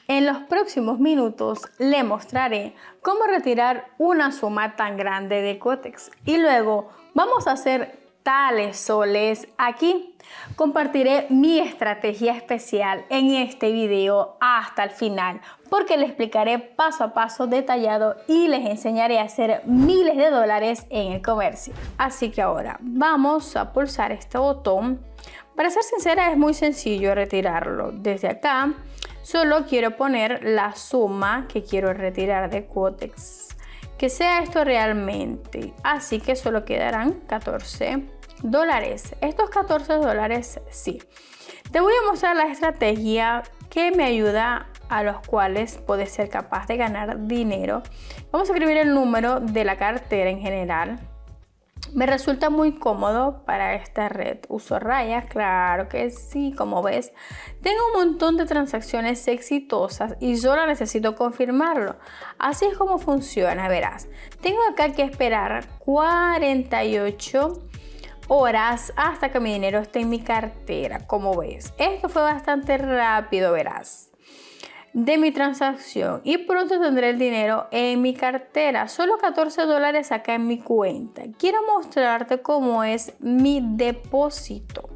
En los próximos minutos le mostraré cómo retirar una suma tan grande de Quotex y luego vamos a hacer tales soles aquí. Compartiré mi estrategia especial en este video hasta el final porque le explicaré paso a paso detallado y les enseñaré a hacer miles de dólares en el comercio. Así que ahora vamos a pulsar este botón. Para ser sincera, es muy sencillo retirarlo. Desde acá solo quiero poner la suma que quiero retirar de Quotex, que sea esto realmente, así que solo quedarán 14 dólares. Estos 14 dólares sí. Te voy a mostrar la estrategia que me ayuda a los cuales puedes ser capaz de ganar dinero. Vamos a escribir el número de la cartera en general. Me resulta muy cómodo para esta red. Uso rayas, claro que sí, como ves. Tengo un montón de transacciones exitosas y solo necesito confirmarlo. Así es como funciona, verás. Tengo acá que esperar 48 horas hasta que mi dinero esté en mi cartera, como ves. Esto fue bastante rápido, verás, de mi transacción y pronto tendré el dinero en mi cartera. Solo 14 dólares acá en mi cuenta. Quiero mostrarte cómo es mi depósito.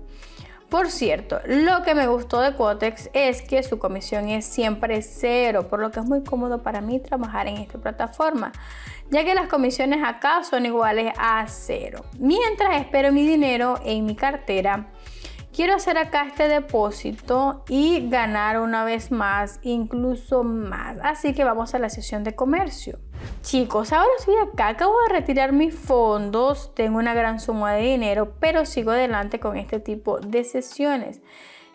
Por cierto, lo que me gustó de Quotex es que su comisión es siempre cero, por lo que es muy cómodo para mí trabajar en esta plataforma, ya que las comisiones acá son iguales a cero. Mientras espero mi dinero en mi cartera, quiero hacer acá este depósito y ganar una vez más, incluso más. Así que vamos a la sesión de comercio. Chicos, ahora estoy acá, acabo de retirar mis fondos, tengo una gran suma de dinero, pero sigo adelante con este tipo de sesiones.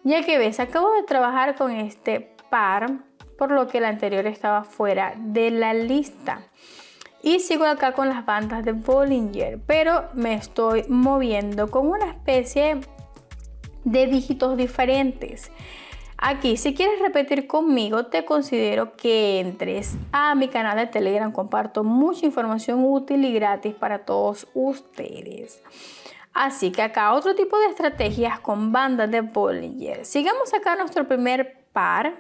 Ya que ves, acabo de trabajar con este par, por lo que el anterior estaba fuera de la lista. Y sigo acá con las bandas de Bollinger, pero me estoy moviendo con una especie de dígitos diferentes. Aquí, si quieres repetir conmigo, te considero que entres a mi canal de Telegram. Comparto mucha información útil y gratis para todos ustedes. Así que acá otro tipo de estrategias con bandas de Bollinger. Sigamos acá nuestro primer par.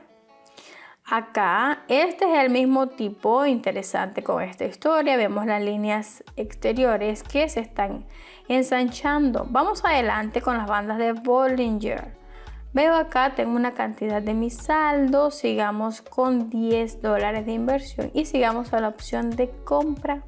Acá, este es el mismo tipo, interesante con esta historia. Vemos las líneas exteriores que se están ensanchando. Vamos adelante con las bandas de Bollinger. Veo acá, tengo una cantidad de mi saldo. Sigamos con 10 dólares de inversión y sigamos a la opción de compra.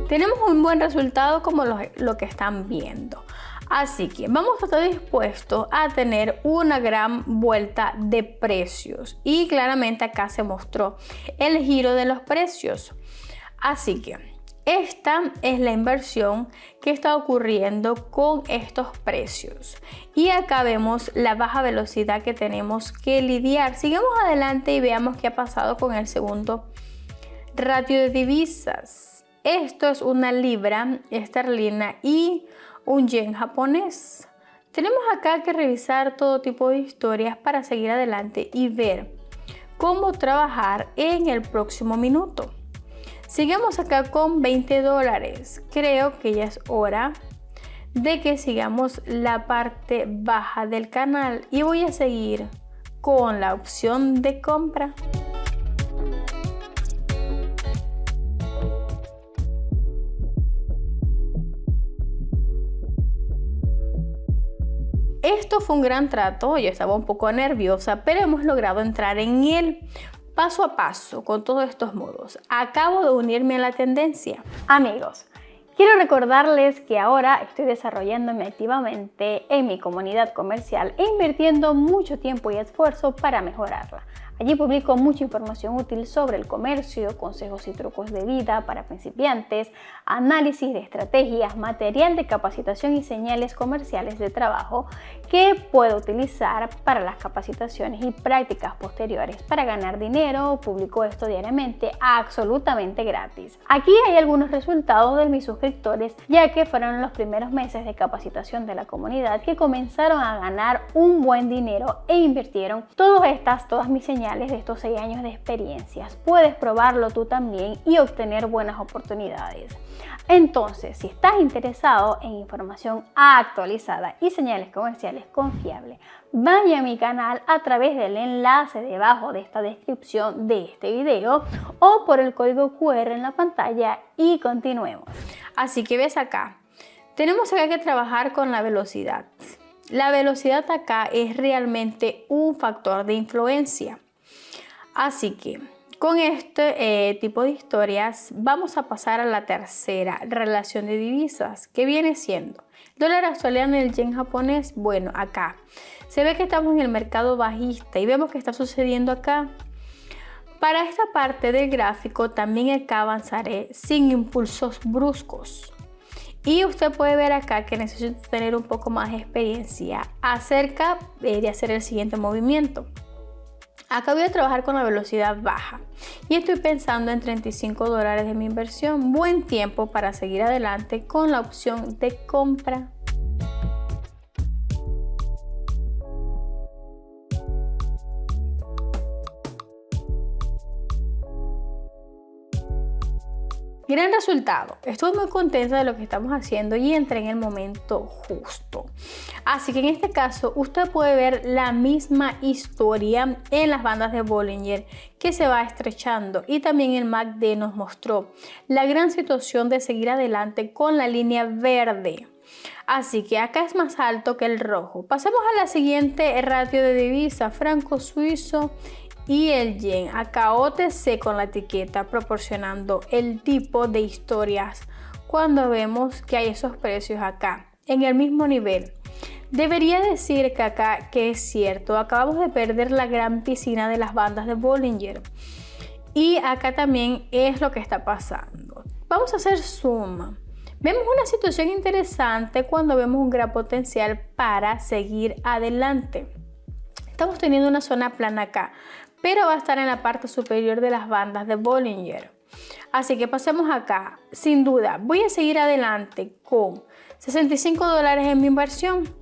Tenemos un buen resultado como lo que están viendo. Así que vamos a estar dispuestos a tener una gran vuelta de precios. Y claramente acá se mostró el giro de los precios. Así que esta es la inversión que está ocurriendo con estos precios. Y acá vemos la baja velocidad que tenemos que lidiar. Sigamos adelante y veamos qué ha pasado con el segundo ratio de divisas. Esto es una libra esterlina y un yen japonés. Tenemos acá que revisar todo tipo de historias para seguir adelante y ver cómo trabajar en el próximo minuto. Sigamos acá con 20 dólares. Creo que ya es hora de que sigamos la parte baja del canal y voy a seguir con la opción de compra. Esto fue un gran trato, yo estaba un poco nerviosa, pero hemos logrado entrar en él paso a paso con todos estos modos. Acabo de unirme a la tendencia. Amigos, quiero recordarles que ahora estoy desarrollándome activamente en mi comunidad comercial e invirtiendo mucho tiempo y esfuerzo para mejorarla. Allí publico mucha información útil sobre el comercio, consejos y trucos de vida para principiantes, análisis de estrategias, material de capacitación y señales comerciales de trabajo que puedo utilizar para las capacitaciones y prácticas posteriores para ganar dinero. Publico esto diariamente absolutamente gratis. Aquí hay algunos resultados de mis suscriptores, ya que fueron los primeros meses de capacitación de la comunidad que comenzaron a ganar un buen dinero e invirtieron todas mis señales señales de estos 6 años de experiencias. Puedes probarlo tú también y obtener buenas oportunidades. Entonces, si estás interesado en información actualizada y señales comerciales confiables, vaya a mi canal a través del enlace debajo de esta descripción de este video o por el código QR en la pantalla y continuemos. Así que ves acá, tenemos acá que trabajar con la velocidad. La velocidad acá es realmente un factor de influencia. Así que con este tipo de historias vamos a pasar a la tercera relación de divisas, que viene siendo el dólar australiano y el yen japonés. Bueno, acá se ve que estamos en el mercado bajista y vemos que está sucediendo acá. Para esta parte del gráfico también acá avanzaré sin impulsos bruscos. Y usted puede ver acá que necesito tener un poco más de experiencia acerca de hacer el siguiente movimiento. Acá voy a trabajar con la velocidad baja y estoy pensando en $35 de mi inversión. Buen tiempo para seguir adelante con la opción de compra. Gran resultado, estoy muy contenta de lo que estamos haciendo y entré en el momento justo. Así que en este caso usted puede ver la misma historia en las bandas de Bollinger que se va estrechando, y también el MACD nos mostró la gran situación de seguir adelante con la línea verde. Así que acá es más alto que el rojo. Pasemos a la siguiente ratio de divisa, franco suizo y el yen. Acá OTC con la etiqueta proporcionando el tipo de historias cuando vemos que hay esos precios acá en el mismo nivel. Debería decir que acá que es cierto, acabamos de perder la gran piscina de las bandas de Bollinger y acá también es lo que está pasando. Vamos a hacer zoom. Vemos una situación interesante cuando vemos un gran potencial para seguir adelante. Estamos teniendo una zona plana acá, pero va a estar en la parte superior de las bandas de Bollinger. Así que pasemos acá. Sin duda, voy a seguir adelante con $65 en mi inversión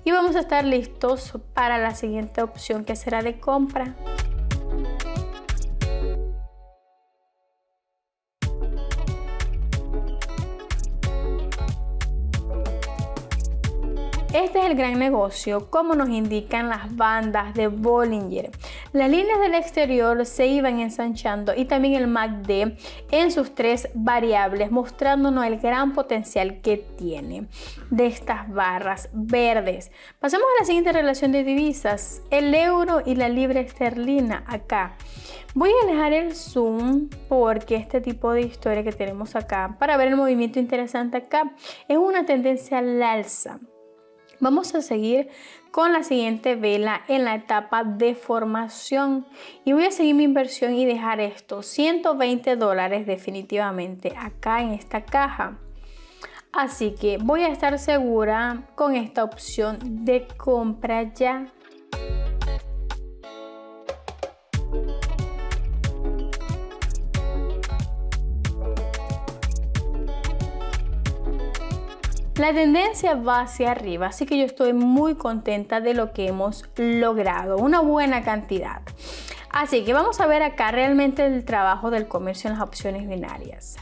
y vamos a estar listos para la siguiente opción, que será de compra. Este es el gran negocio, como nos indican las bandas de Bollinger. Las líneas del exterior se iban ensanchando y también el MACD en sus 3 variables, mostrándonos el gran potencial que tiene de estas barras verdes. Pasamos a la siguiente relación de divisas, el euro y la libra esterlina acá. Voy a alejar el zoom porque este tipo de historia que tenemos acá, para ver el movimiento interesante acá, es una tendencia al alza. Vamos a seguir con la siguiente vela en la etapa de formación y voy a seguir mi inversión y dejar estos $120 definitivamente acá en esta caja. Así que voy a estar segura con esta opción de compra ya. La tendencia va hacia arriba, así que yo estoy muy contenta de lo que hemos logrado, una buena cantidad. Así que vamos a ver acá realmente el trabajo del comercio en las opciones binarias.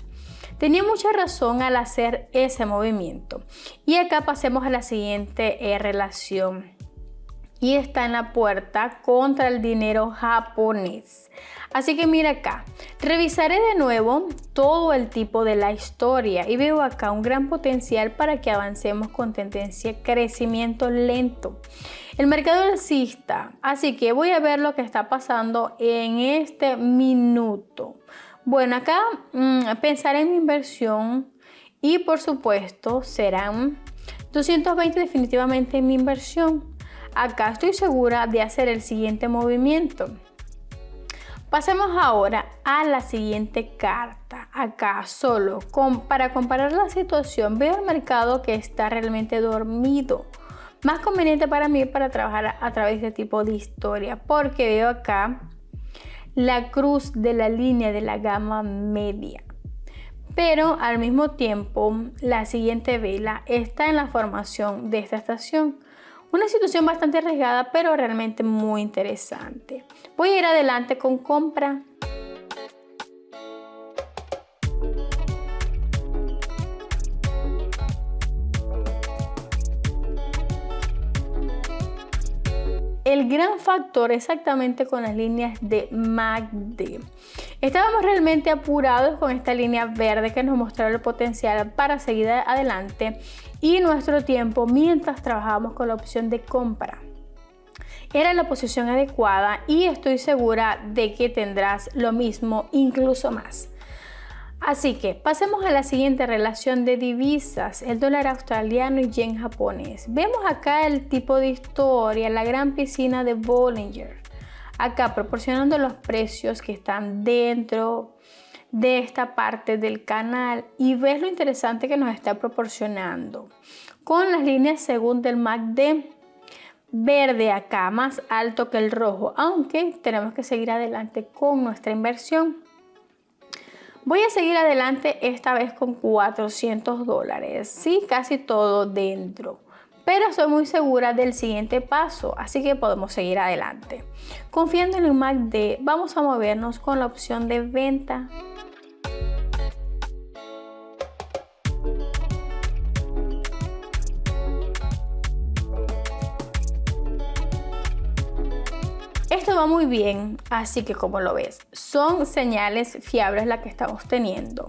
Tenía mucha razón al hacer ese movimiento. Y acá pasemos a la siguiente relación. Y está en la puerta contra el dinero japonés. Así que mira acá, revisaré de nuevo todo el tipo de la historia y veo acá un gran potencial para que avancemos con tendencia crecimiento lento. El mercado alcista, así que voy a ver lo que está pasando en este minuto. Bueno, acá pensaré en mi inversión y por supuesto serán 220 definitivamente en mi inversión. Acá estoy segura de hacer el siguiente movimiento. Pasemos ahora a la siguiente carta. Acá solo para comparar la situación veo el mercado que está realmente dormido. Más conveniente para mí para trabajar a través de tipo de historia porque veo acá la cruz de la línea de la gama media. Pero al mismo tiempo la siguiente vela está en la formación de esta estación. Una situación bastante arriesgada, pero realmente muy interesante. Voy a ir adelante con compra. El gran factor exactamente con las líneas de MACD. Estábamos realmente apurados con esta línea verde que nos mostraba el potencial para seguir adelante y nuestro tiempo mientras trabajábamos con la opción de compra. Era la posición adecuada y estoy segura de que tendrás lo mismo, incluso más. Así que pasemos a la siguiente relación de divisas, el dólar australiano y yen japonés. Vemos acá el tipo de historia, la gran piscina de Bollinger. Acá proporcionando los precios que están dentro de esta parte del canal y ves lo interesante que nos está proporcionando. Con las líneas según del MACD verde acá, más alto que el rojo, aunque tenemos que seguir adelante con nuestra inversión. Voy a seguir adelante esta vez con $400, sí, casi todo dentro, pero soy muy segura del siguiente paso, así que podemos seguir adelante. Confiando en el MACD, vamos a movernos con la opción de venta. Esto va muy bien, así que como lo ves, son señales fiables las que estamos teniendo.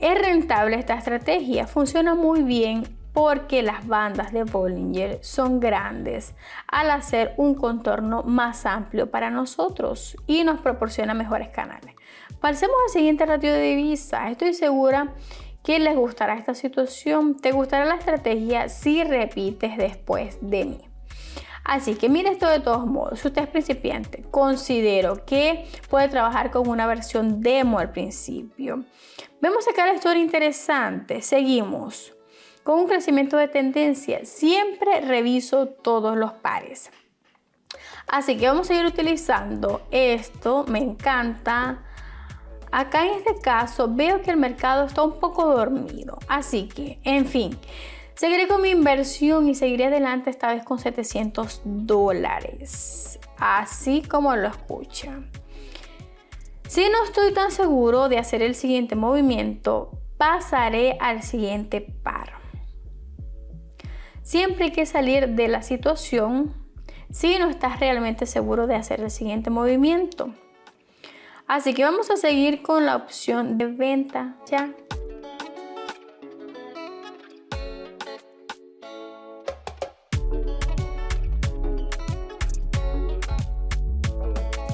Es rentable esta estrategia, funciona muy bien porque las bandas de Bollinger son grandes al hacer un contorno más amplio para nosotros y nos proporciona mejores canales. Pasemos al siguiente ratio de divisas. Estoy segura que les gustará esta situación, te gustará la estrategia si repites después de mí. Así que mire esto de todos modos, si usted es principiante, considero que puede trabajar con una versión demo al principio. Vemos acá la historia interesante, seguimos con un crecimiento de tendencia, siempre reviso todos los pares. Así que vamos a seguir utilizando esto, me encanta. Acá en este caso veo que el mercado está un poco dormido, así que, en fin, seguiré con mi inversión y seguiré adelante esta vez con $700, así como lo escuchan. Si no estoy tan seguro de hacer el siguiente movimiento, pasaré al siguiente par. Siempre hay que salir de la situación si no estás realmente seguro de hacer el siguiente movimiento. Así que vamos a seguir con la opción de venta ya.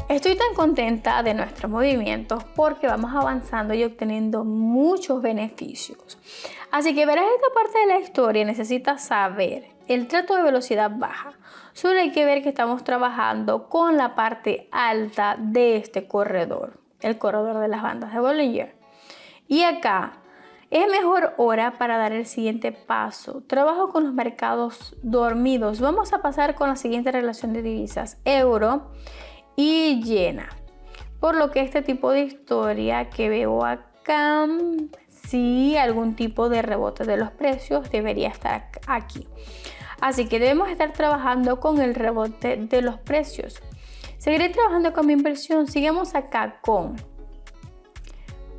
Estoy tan contenta de nuestros movimientos porque vamos avanzando y obteniendo muchos beneficios. Así que verás esta parte de la historia, necesitas saber el trato de velocidad baja. Solo hay que ver que estamos trabajando con la parte alta de este corredor, el corredor de las bandas de Bollinger. Y acá es mejor hora para dar el siguiente paso. Trabajo con los mercados dormidos. Vamos a pasar con la siguiente relación de divisas, euro y yena, por lo que este tipo de historia que veo acá, sí, algún tipo de rebote de los precios debería estar aquí, así que debemos estar trabajando con el rebote de los precios. Seguiré trabajando con mi inversión. Sigamos acá con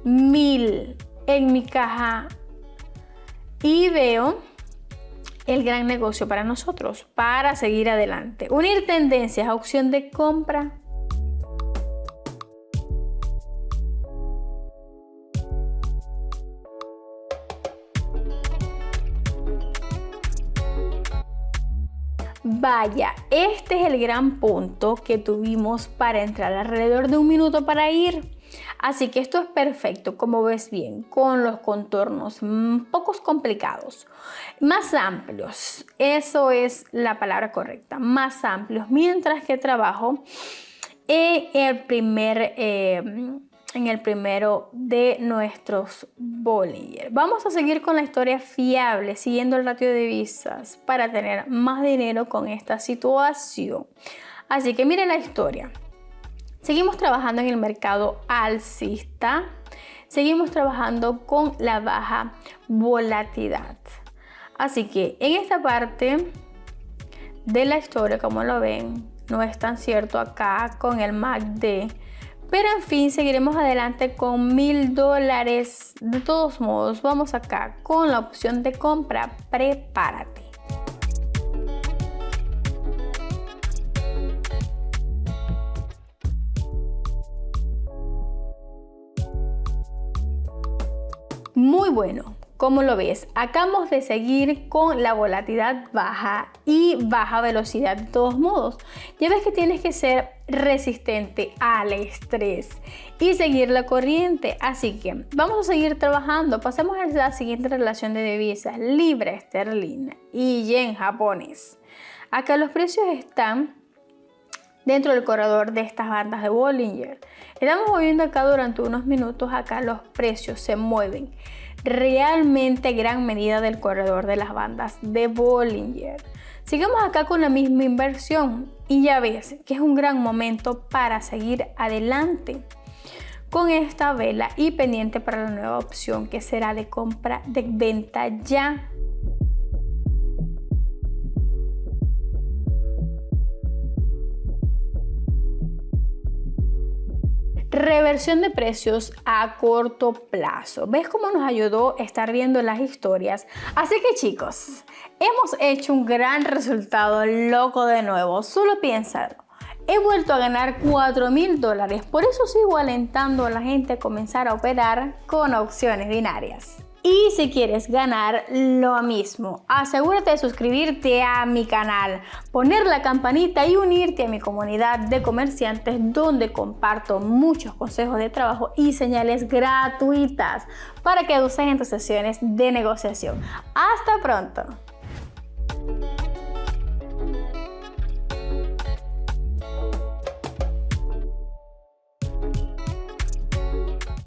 1000 en mi caja y veo el gran negocio para nosotros para seguir adelante. Unir tendencias, opción de compra. Vaya, este es el gran punto que tuvimos para entrar, alrededor de 1 minuto para ir. Así que esto es perfecto, como ves bien, con los contornos pocos complicados, más amplios, eso es la palabra correcta, más amplios, mientras que trabajo en el primero de nuestros Bollinger. Vamos a seguir con la historia fiable, siguiendo el ratio de divisas para tener más dinero con esta situación. Así que miren la historia. Seguimos trabajando en el mercado alcista, seguimos trabajando con la baja volatilidad. Así que en esta parte de la historia, como lo ven, no es tan cierto acá con el MACD. Pero en fin, seguiremos adelante con $1000. De todos modos, vamos acá con la opción de compra, prepárate. Muy bueno, como lo ves, acabamos de seguir con la volatilidad baja y baja velocidad de todos modos. Ya ves que tienes que ser resistente al estrés y seguir la corriente, así que vamos a seguir trabajando. Pasemos a la siguiente relación de divisas: libra esterlina y yen japonés. Acá los precios están dentro del corredor de estas bandas de Bollinger. Estamos moviendo acá durante unos minutos. Acá los precios se mueven realmente gran medida del corredor de las bandas de Bollinger. Sigamos acá con la misma inversión y ya ves que es un gran momento para seguir adelante con esta vela y pendiente para la nueva opción que será de compra de venta ya. Reversión de precios a corto plazo. ¿Ves cómo nos ayudó estar viendo las historias? Así que chicos, hemos hecho un gran resultado loco de nuevo. Solo piénsalo. He vuelto a ganar $4000. Por eso sigo alentando a la gente a comenzar a operar con opciones binarias. Y si quieres ganar lo mismo, asegúrate de suscribirte a mi canal, poner la campanita y unirte a mi comunidad de comerciantes, donde comparto muchos consejos de trabajo y señales gratuitas para que uses en tus sesiones de negociación. ¡Hasta pronto!